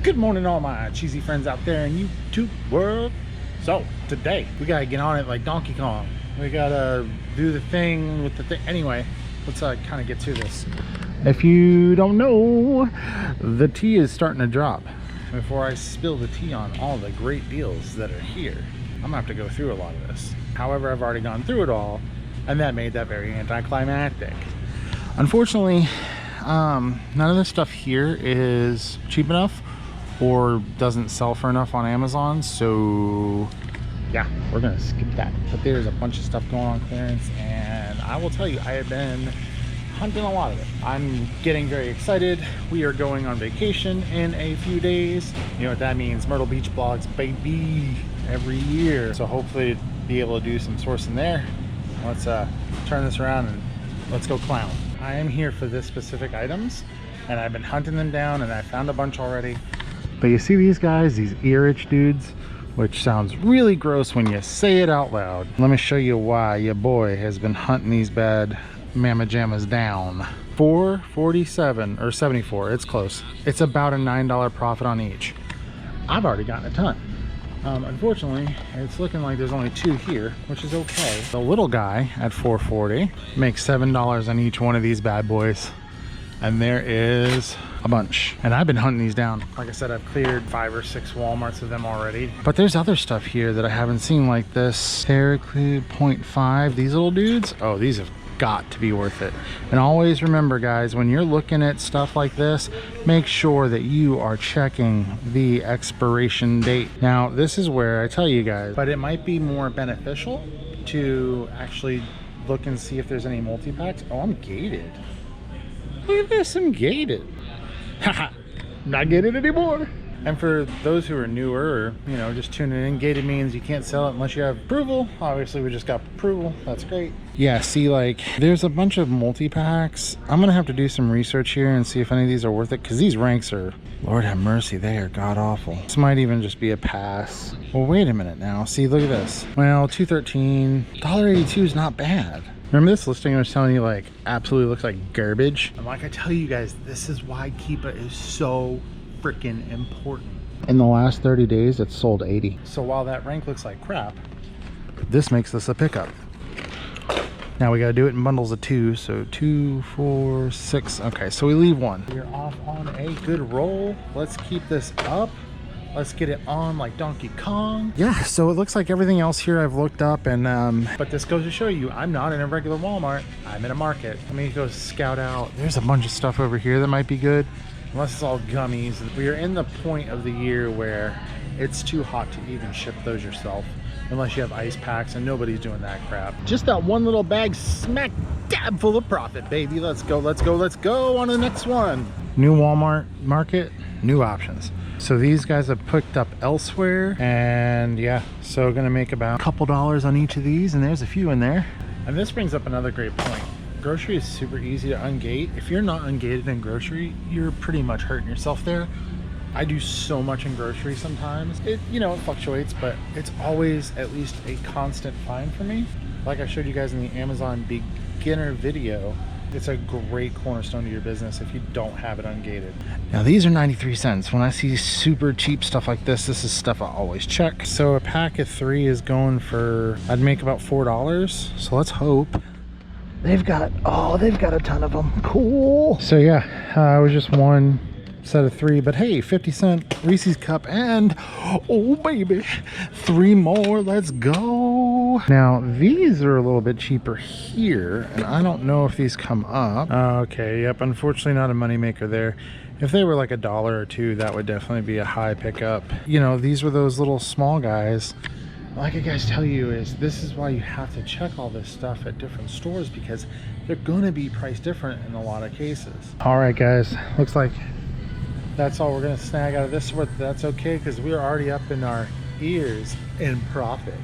Good morning, all my cheesy friends out there in YouTube world. So today we gotta get on it like Donkey Kong. We gotta do the thing with the thing. Anyway, let's kind of get to this. If you don't know, the tea is starting to drop. Before I spill the tea on all the great deals that are here, I'm gonna have to go through a lot of this. However, I've already gone through it all, and that made that very anticlimactic. Unfortunately, none of this stuff here is cheap enough or doesn't sell for enough on Amazon, so yeah, we're gonna skip that. But there's a bunch of stuff going on clearance, and I will tell you, I have been hunting a lot of it. I'm getting very excited. We are going on vacation in a few days. You know what that means? Myrtle Beach blogs, baby, every year. So hopefully be able to do some sourcing there. Let's turn this around and let's go clown. I am here for this specific items, and I've been hunting them down, and I found a bunch already. But you see these guys, these ear itch dudes, which sounds really gross when you say it out loud. Let me show you why your boy has been hunting these bad mamma jammas down. $4.47 or 74, it's close. It's about a $9 profit on each. I've already gotten a ton. Unfortunately, it's looking like there's only two here, which is okay. The little guy at $4.40 makes $7 on each one of these bad boys. And there is a bunch, and I've been hunting these down. Like I said, I've cleared 5 or 6 Walmarts of them already, but there's other stuff here that I haven't seen, like this Terraclid 0.5. These little dudes, oh, these have got to be worth it. And always remember, guys, when you're looking at stuff like this, make sure that you are checking the expiration date. Now, this is where I tell you guys, but it might be more beneficial to actually look and see if there's any multi-packs. Oh, I'm gated. Look at this, I'm gated. Haha, not gated anymore. And for those who are newer, or you know, just tuning in, gated means you can't sell it unless you have approval. Obviously, we just got approval. That's great. Yeah, see, like, there's a bunch of multi-packs. I'm gonna have to do some research here and see if any of these are worth it, because these ranks are, Lord have mercy, they are god-awful. This might even just be a pass. Well, wait a minute now. See, look at this. Well, $2.13, $1.82 is not bad. Remember this listing I was telling you, like, absolutely looks like garbage? And like I tell you guys, this is why Keepa is so freaking important. In the last 30 days, it's sold 80. So while that rank looks like crap, this makes this a pickup. Now we gotta do it in bundles of 2, so 2, 4, 6. Okay, so we leave 1. We're off on a good roll. Let's keep this up. Let's get it on like Donkey Kong. Yeah, so it looks like everything else here I've looked up, and but this goes to show you, I'm not in a regular Walmart. I'm in a market. Let me go scout out. There's a bunch of stuff over here that might be good, unless it's all gummies. We are in the point of the year where it's too hot to even ship those yourself, unless you have ice packs, and nobody's doing that crap. Just that one little bag smack dab full of profit, baby. Let's go, let's go, let's go on to the next one. New Walmart market, new options. So these guys have picked up elsewhere, and yeah, so gonna make about a couple dollars on each of these, and there's a few in there. And this brings up another great point. Grocery is super easy to ungate. If you're not ungated in grocery, you're pretty much hurting yourself there. I do so much in grocery sometimes. It, you know, it fluctuates, but it's always at least a constant find for me. Like I showed you guys in the Amazon beginner video, it's a great cornerstone to your business if you don't have it ungated. Now these are 93 cents. When I see super cheap stuff like this is stuff I always check. So a pack of 3 is going for, I'd make about $4. So let's hope. They've got, oh, they've got a ton of them. Cool. So yeah, it was just one set of 3, but hey, 50-cent Reese's cup, and oh baby, 3 more. Let's go. Now these are a little bit cheaper here, and I don't know if these come up. Okay, yep, unfortunately not a money maker there. If they were like $1 or $2, that would definitely be a high pickup. You know, these were those little small guys. Like I guys tell you, is this is why you have to check all this stuff at different stores, because they're gonna be priced different in a lot of cases. All right guys, looks like that's all we're gonna snag out of this, but that's okay, because we're already up in our ears in profit.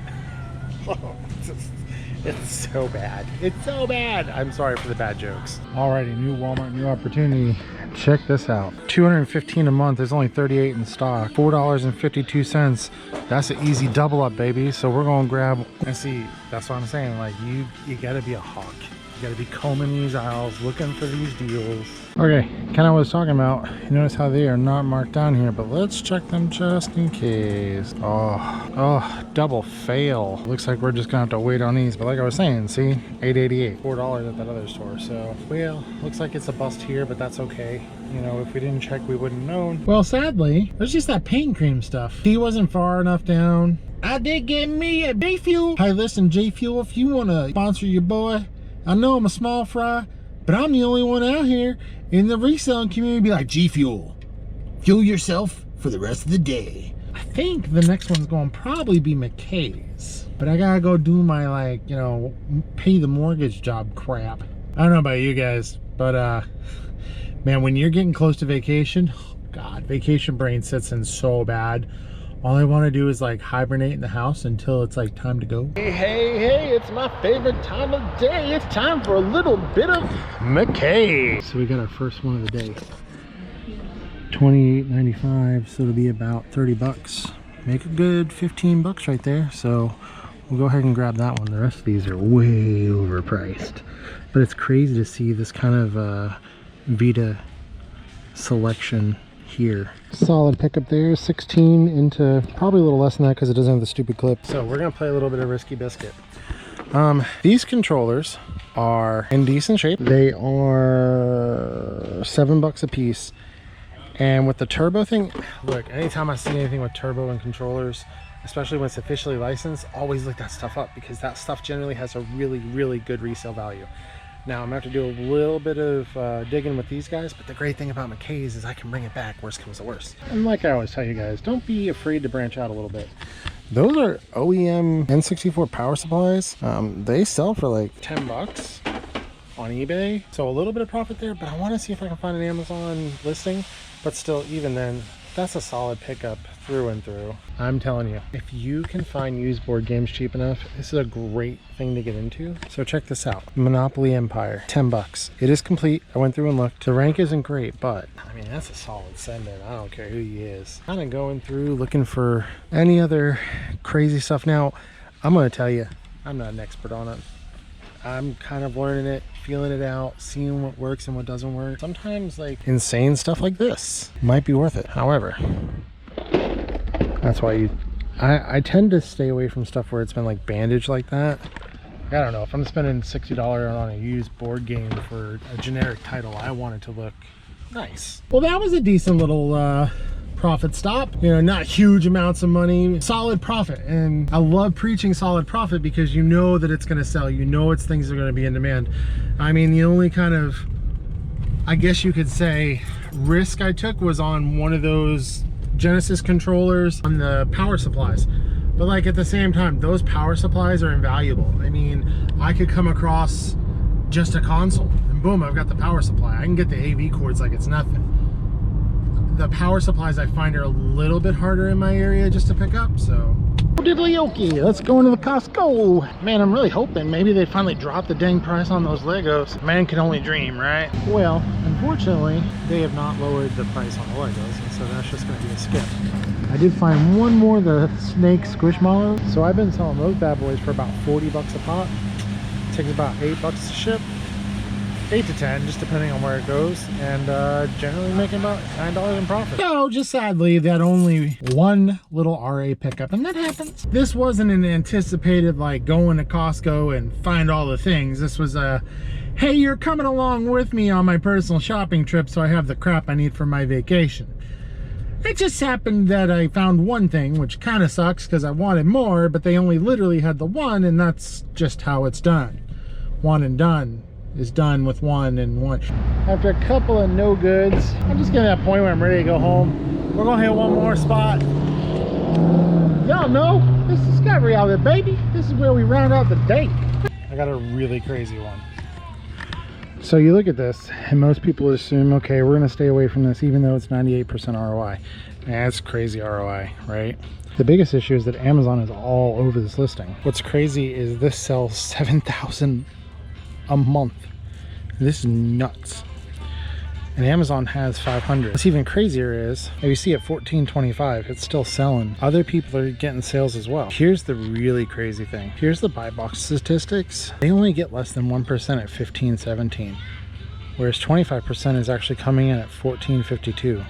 It's so bad. It's so bad. I'm sorry for the bad jokes. Alrighty, new Walmart, new opportunity. Check this out. $215 a month. There's only 38 in stock. $4.52. That's an easy double up, baby. So we're gonna grab, and see, that's what I'm saying. Like, you gotta be a hawk. You gotta be combing these aisles, looking for these deals. Okay, kind of what I was talking about. You notice how they are not marked down here, but let's check them just in case. Oh, double fail. Looks like we're just gonna have to wait on these. But like I was saying, see, $8.88, $4 at that other store. So, well, looks like it's a bust here, but that's okay. You know, if we didn't check, we wouldn't known. Well, sadly, there's just that paint cream stuff. He wasn't far enough down. I did get me a J Fuel. Hey, listen, J Fuel, if you want to sponsor your boy, I know I'm a small fry, but I'm the only one out here in the reselling community be like, G Fuel, fuel yourself for the rest of the day. I think the next one's going to probably be McKay's, but I gotta go do my, like, you know, pay the mortgage job crap. I don't know about you guys, but man, when you're getting close to vacation, oh God, vacation brain sets in so bad. All I want to do is like hibernate in the house until it's like time to go. Hey, it's my favorite time of day. It's time for a little bit of McKay. So we got our first one of the day. $28.95, so it'll be about 30 bucks. Make a good 15 bucks right there. So we'll go ahead and grab that one. The rest of these are way overpriced. But it's crazy to see this kind of Vita selection here. Solid pickup there, 16 into probably a little less than that because it doesn't have the stupid clip. So we're gonna play a little bit of Risky Biscuit. These controllers are in decent shape. They are $7 a piece. And with the turbo thing, look, anytime I see anything with turbo and controllers, especially when it's officially licensed, always look that stuff up because that stuff generally has a really good resale value. Now I'm gonna have to do a little bit of digging with these guys, but the great thing about McKay's is I can bring it back, worst comes to worst. And like I always tell you guys, don't be afraid to branch out a little bit. Those are OEM N64 power supplies. They sell for like 10 bucks on eBay. So a little bit of profit there, but I wanna see if I can find an Amazon listing. But still, even then, that's a solid pickup through and through. I'm telling you, if you can find used board games cheap enough, this is a great thing to get into. So check this out. Monopoly Empire, 10 bucks. It is complete. I went through and looked. The rank isn't great, but I mean, that's a solid send in. I don't care who he is. Kind of going through looking for any other crazy stuff. Now, I'm going to tell you, I'm not an expert on it. I'm kind of learning it, feeling it out, seeing what works and what doesn't work. Sometimes like insane stuff like this might be worth it. However, that's why I tend to stay away from stuff where it's been like bandaged like that. I don't know, if I'm spending $60 on a used board game for a generic title, I want it to look nice. Well, that was a decent little profit stop. You know, not huge amounts of money, solid profit. And I love preaching solid profit because you know that it's going to sell. You know it's things that are going to be in demand. I mean, the only kind of, I guess you could say, risk I took was on one of those Genesis controllers on the power supplies. But like at the same time, those power supplies are invaluable. I mean, I could come across just a console and boom, I've got the power supply. I can get the AV cords like it's nothing. The power supplies I find are a little bit harder in my area just to pick up, so. Diddly-okey, let's go into the Costco. Man, I'm really hoping maybe they finally drop the dang price on those Legos. Man can only dream, right? Well, unfortunately, they have not lowered the price on the Legos, and so that's just gonna be a skip. I did find one more, the Snake Squishmallow. So I've been selling those bad boys for about 40 bucks a pop. It takes about 8 bucks to ship. 8 to 10, just depending on where it goes, and generally making about $9 in profit. So just sadly that only one little RA pickup, and that happens. This wasn't an anticipated like going to Costco and find all the things. This was a, hey, you're coming along with me on my personal shopping trip, so I have the crap I need for my vacation. It just happened that I found one thing, which kind of sucks because I wanted more, but they only literally had the one, and that's just how it's done. One and done is done with one and one. After a couple of no goods, I'm just getting to that point where I'm ready to go home. We're gonna hit one more spot. Y'all know, this is Discovery Outlet, baby. This is where we round out the day. I got a really crazy one. So you look at this, and most people assume, okay, we're gonna stay away from this even though it's 98% ROI. That's crazy ROI, right? The biggest issue is that Amazon is all over this listing. What's crazy is this sells 7,000 a month. This is nuts. and Amazon has 500. What's even crazier is, if you see at $14.25, it's still selling. Other people are getting sales as well. Here's the really crazy thing. Here's the buy box statistics. They only get less than 1% at $15.17. Whereas 25% is actually coming in at $14.52.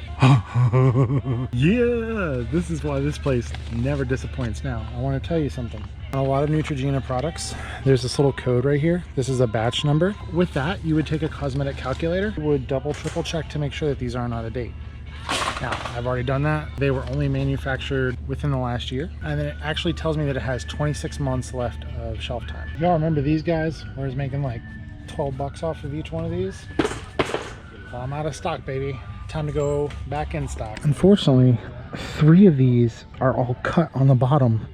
Yeah, this is why this place never disappoints. Now, I want to tell you something. On a lot of Neutrogena products, there's this little code right here. This is a batch number. With that, you would take a cosmetic calculator, you would double, triple check to make sure that these aren't out of date. Now, I've already done that. They were only manufactured within the last year. And then it actually tells me that it has 26 months left of shelf time. Y'all remember these guys? I was making like 12 bucks off of each one of these. Well, I'm out of stock, baby. Time to go back in stock. Unfortunately, 3 of these are all cut on the bottom.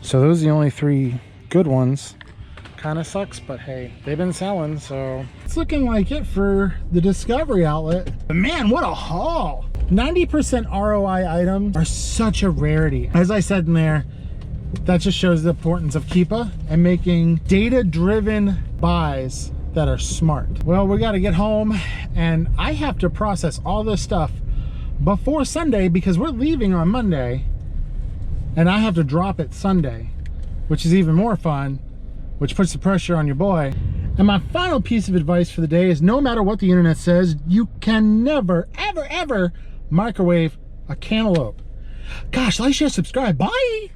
So those are the only 3 good ones. Kind of sucks, but hey, they've been selling, so it's looking like it for the Discovery outlet. But man, what a haul! 90% ROI items are such a rarity. As I said in there, that just shows the importance of Keepa and making data-driven buys that are smart. Well, we got to get home, and I have to process all this stuff before Sunday because we're leaving on Monday, and I have to drop it Sunday, which is even more fun, which puts the pressure on your boy. And my final piece of advice for the day is, no matter what the internet says, you can never, ever, ever microwave a cantaloupe. Gosh, like, share, subscribe. Bye!